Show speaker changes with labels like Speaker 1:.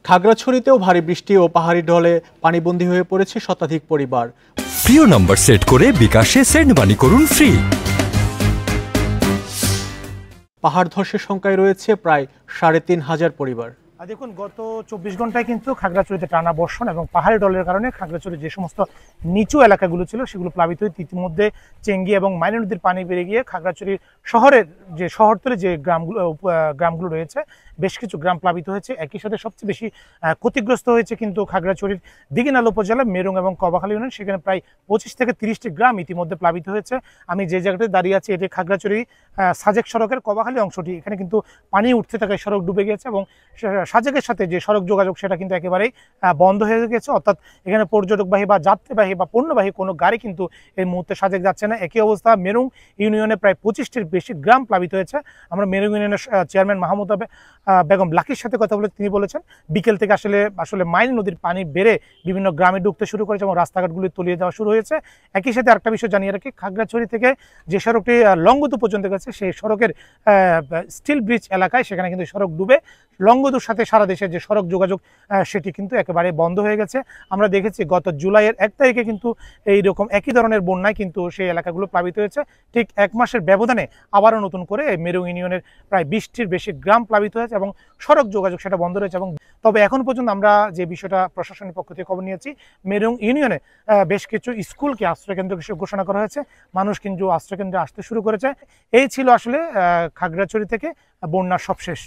Speaker 1: খাগড়াছড়িতেও ভারী বৃষ্টি ও পাহাড়ি ঢলে পানিবন্দী হয়ে পড়েছে শতাধিক পরিবার।
Speaker 2: প্রিয় নম্বর সেট করে বিকাশে সেন্ড মানি করুন ফ্রি।
Speaker 1: পাহাড় ধসের সংখ্যায় রয়েছে প্রায় ৩,৫০০ পরিবার।
Speaker 3: দেখুন, গত ২৪ ঘন্টায় কিন্তু খাগড়াছড়িতে টানা বর্ষণ এবং পাহাড়ি ঢলের কারণে খাগড়াছড়ির যে সমস্ত নিচু এলাকাগুলো ছিল সেগুলো প্লাবিত হয়ে ইতিমধ্যে চেঙ্গি এবং মাইনা নদীর পানি বেড়ে গিয়ে খাগড়াছড়ি শহরের যে শহরতলি যে গ্রামগুলো রয়েছে বেশ কিছু গ্রাম প্লাবিত হয়েছে। একই সাথে সবচেয়ে বেশি ক্ষতিগ্রস্ত হয়েছে কিন্তু খাগড়াছড়ির দিঘিনালা উপজেলা মেরুং এবং কবাখালী ইউনিয়ন। সেখানে প্রায় ২৫ থেকে ৩০টি গ্রাম ইতিমধ্যে প্লাবিত হয়েছে। আমি যে জায়গাটাতে দাঁড়িয়ে আছি এটি খাগড়াছড়ি সাজেক সড়কের কবাখালী অংশটি। এখানে কিন্তু পানি উঠতে থাকায় সড়ক ডুবে গেছে এবং সাজেকের সাথে যে সড়ক যোগাযোগ সেটা কিন্তু একেবারেই বন্ধ হয়ে গেছে। অর্থাৎ এখানে পর্যটকবাহী বা যাত্রীবাহী বা পণ্যবাহী কোনো গাড়ি কিন্তু এই মুহূর্তে সাজেক যাচ্ছে না। একই অবস্থা মেরুং ইউনিয়নে প্রায় ২৫টির বেশি গ্রাম প্লাবিত হয়েছে। আমরা মেরুং ইউনিয়নের চেয়ারম্যান মাহমুদা বেগম লাকির সাথে কথা বলে তিনি বলেছেন বিকেল থেকে আসলে মাইন নদীর পানি বেড়ে বিভিন্ন গ্রামে ঢুকতে শুরু করেছে এবং রাস্তাঘাটগুলি তলিয়ে যাওয়া শুরু হয়েছে। একই সাথে আরেকটা বিষয় জানিয়ে রাখি, খাগড়াছড়ি থেকে যে সড়কটি লংগদু পর্যন্ত গেছে সেই সড়কের স্টিল ব্রিজ এলাকায় সেখানে কিন্তু সড়ক ডুবে লংগদুর সাথে সারা দেশের যে সড়ক যোগাযোগ সেটি কিন্তু একেবারে বন্ধ হয়ে গেছে। আমরা দেখেছি গত জুলাইয়ের ১ তারিখে কিন্তু এইরকম একই ধরনের বন্যায় কিন্তু সেই এলাকাগুলো প্লাবিত হয়েছে। ঠিক ১ মাসের ব্যবধানে আবারও নতুন করে মেরুং ইউনিয়নের প্রায় ২০টির বেশি গ্রাম প্লাবিত হয়েছে এবং সড়ক যোগাযোগ সেটা বন্ধ রয়েছে। এবং তবে এখন পর্যন্ত আমরা যে বিষয়টা প্রশাসনের পক্ষ থেকে খবর নিয়েছি, মেরুং ইউনিয়নে বেশ কিছু স্কুলকে আশ্রয়কেন্দ্র হিসেবে ঘোষণা করা হয়েছে। মানুষ কিন্তু আশ্রয়কেন্দ্রে আসতে শুরু করেছে। এই ছিল আসলে খাগড়াছড়ি থেকে বন্যার সবশেষ।